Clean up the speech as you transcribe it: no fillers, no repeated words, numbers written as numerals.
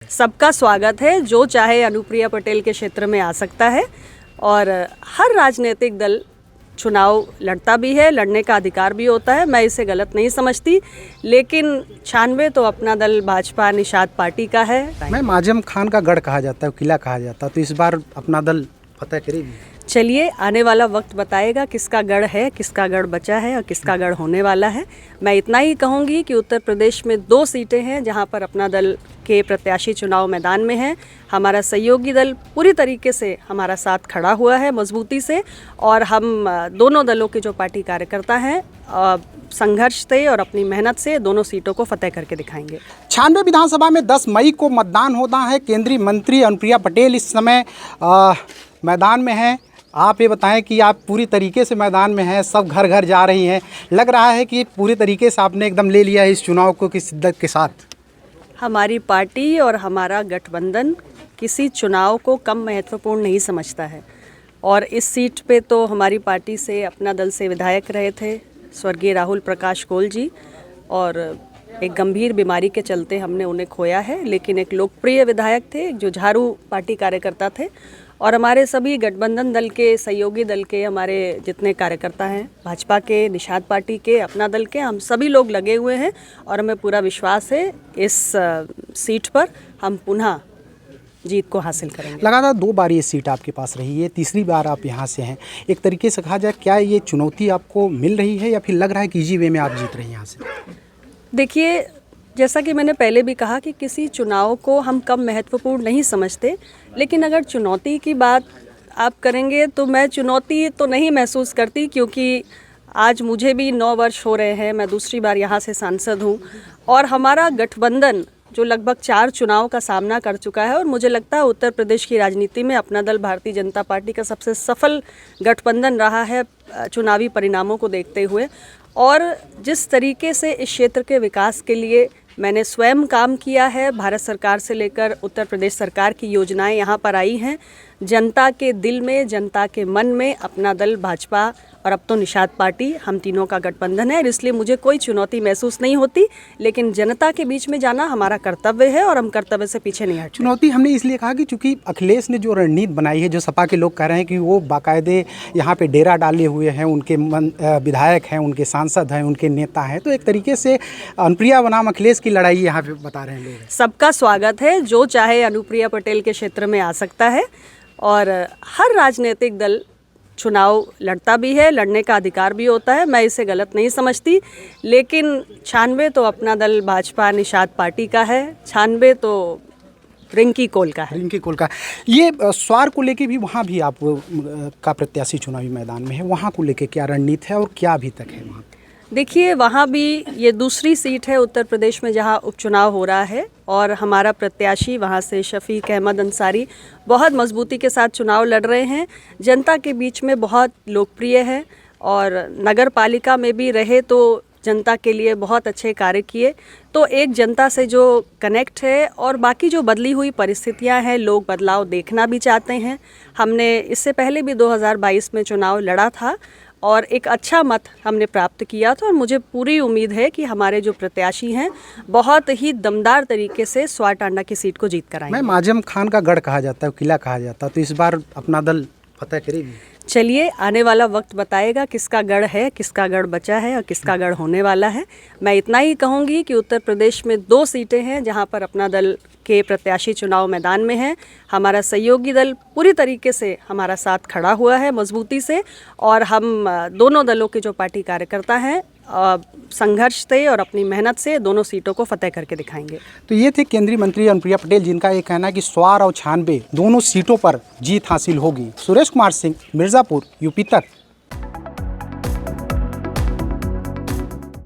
सबका स्वागत है। जो चाहे अनुप्रिया पटेल के क्षेत्र में आ सकता है और हर राजनीतिक दल चुनाव लड़ता भी है, लड़ने का अधिकार भी होता है। मैं इसे गलत नहीं समझती, लेकिन 96 तो अपना दल भाजपा निषाद पार्टी का है। मैम, आजम खान का गढ़ कहा जाता है, किला कहा जाता है, तो इस बार अपना दल फतह करेगी? चलिए, आने वाला वक्त बताएगा किसका गढ़ है, किसका गढ़ बचा है और किसका गढ़ होने वाला है। मैं इतना ही कहूँगी कि उत्तर प्रदेश में 2 सीटें हैं जहाँ पर अपना दल के प्रत्याशी चुनाव मैदान में हैं। हमारा सहयोगी दल पूरी तरीके से हमारा साथ खड़ा हुआ है मजबूती से, और हम दोनों दलों के जो पार्टी कार्यकर्ता हैं संघर्ष से और अपनी मेहनत से दोनों सीटों को फतेह करके दिखाएंगे। 96 विधानसभा में 10 मई को मतदान होना है। केंद्रीय मंत्री अनुप्रिया पटेल इस समय मैदान में हैं। आप ये बताएं कि आप पूरी तरीके से मैदान में हैं, सब घर घर जा रही हैं, लग रहा है कि पूरी तरीके से आपने एकदम ले लिया है इस चुनाव को किस शिद्दत के साथ? हमारी पार्टी और हमारा गठबंधन किसी चुनाव को कम महत्वपूर्ण नहीं समझता है, और इस सीट पे तो हमारी पार्टी से अपना दल से विधायक रहे थे स्वर्गीय राहुल प्रकाश कोल जी, और एक गंभीर बीमारी के चलते हमने उन्हें खोया है। लेकिन एक लोकप्रिय विधायक थे, जो झाड़ू पार्टी कार्यकर्ता थे, और हमारे सभी गठबंधन दल के, सहयोगी दल के, हमारे जितने कार्यकर्ता हैं भाजपा के, निषाद पार्टी के, अपना दल के, हम सभी लोग लगे हुए हैं और हमें पूरा विश्वास है इस सीट पर हम पुनः जीत को हासिल करेंगे। लगातार 2 बार ये सीट आपके पास रही है, तीसरी बार आप यहाँ से हैं। एक तरीके से कहा जाए, क्या ये चुनौती आपको मिल रही है या फिर लग रहा है कि इजी वे में आप जीत रही हैं यहाँ से? देखिए, जैसा कि मैंने पहले भी कहा कि किसी चुनाव को हम कम महत्वपूर्ण नहीं समझते, लेकिन अगर चुनौती की बात आप करेंगे तो मैं चुनौती तो नहीं महसूस करती, क्योंकि आज मुझे भी 9 वर्ष हो रहे हैं, मैं दूसरी बार यहाँ से सांसद हूँ, और हमारा गठबंधन जो लगभग 4 चुनाव का सामना कर चुका है, और मुझे लगता है उत्तर प्रदेश की राजनीति में अपना दल भारतीय जनता पार्टी का सबसे सफल गठबंधन रहा है चुनावी परिणामों को देखते हुए। और जिस तरीके से इस क्षेत्र के विकास के लिए मैंने स्वयं काम किया है, भारत सरकार से लेकर उत्तर प्रदेश सरकार की योजनाएं यहाँ पर आई हैं, जनता के दिल में, जनता के मन में अपना दल भाजपा और अब तो निषाद पार्टी, हम तीनों का गठबंधन है, इसलिए मुझे कोई चुनौती महसूस नहीं होती। लेकिन जनता के बीच में जाना हमारा कर्तव्य है और हम कर्तव्य से पीछे नहीं हटते। चुनौती हमने इसलिए कहा कि चूंकि अखिलेश ने जो रणनीति बनाई है, जो सपा के लोग कह रहे हैं कि वो बाकायदे यहाँ पे डेरा डाले हुए हैं, उनके विधायक हैं, उनके सांसद हैं, उनके नेता हैं, तो एक तरीके से अनुप्रिया बनाम अखिलेश की लड़ाई यहाँ पे बता रहे हैं लोग। सबका स्वागत है। जो चाहे अनुप्रिया पटेल के क्षेत्र में आ सकता है, और हर राजनीतिक दल चुनाव लड़ता भी है, लड़ने का अधिकार भी होता है। मैं इसे गलत नहीं समझती, लेकिन 96 तो अपना दल भाजपा निषाद पार्टी का है, 96 तो रिंकी कोल का है। रिंकी कोल का। ये स्वार को लेके भी वहाँ भी आप का प्रत्याशी चुनावी मैदान में है, वहाँ को लेके क्या रणनीति है और क्या अभी तक है वहाँ? देखिए, वहाँ भी ये दूसरी सीट है उत्तर प्रदेश में जहाँ उपचुनाव हो रहा है, और हमारा प्रत्याशी वहाँ से शफीक अहमद अंसारी बहुत मजबूती के साथ चुनाव लड़ रहे हैं। जनता के बीच में बहुत लोकप्रिय है, और नगर पालिका में भी रहे तो जनता के लिए बहुत अच्छे कार्य किए। तो एक जनता से जो कनेक्ट है, और बाकी जो बदली हुई परिस्थितियां हैं, लोग बदलाव देखना भी चाहते हैं। हमने इससे पहले भी 2022 में चुनाव लड़ा था और एक अच्छा मत हमने प्राप्त किया था, और मुझे पूरी उम्मीद है कि हमारे जो प्रत्याशी हैं बहुत ही दमदार तरीके से स्वार टांडा की सीट को जीत कर आएंगे। मैम, आजम खान का गढ़ कहा जाता है, किला कहा जाता है, तो इस बार अपना दल फतह करेगी? चलिए, आने वाला वक्त बताएगा किसका गढ़ है, किसका गढ़ बचा है और किसका गढ़ होने वाला है। मैं इतना ही कहूँगी कि उत्तर प्रदेश में 2 सीटें हैं जहाँ पर अपना दल के प्रत्याशी चुनाव मैदान में हैं। हमारा सहयोगी दल पूरी तरीके से हमारा साथ खड़ा हुआ है मजबूती से, और हम दोनों दलों के जो पार्टी कार्यकर्ता हैं संघर्ष से और अपनी मेहनत से दोनों सीटों को फतेह करके दिखाएंगे। तो ये थे केंद्रीय मंत्री अनुप्रिया पटेल, जिनका ये कहना है कि स्वार और 96 दोनों सीटों पर जीत हासिल होगी। सुरेश कुमार सिंह, मिर्ज़ापुर, यूपी तक।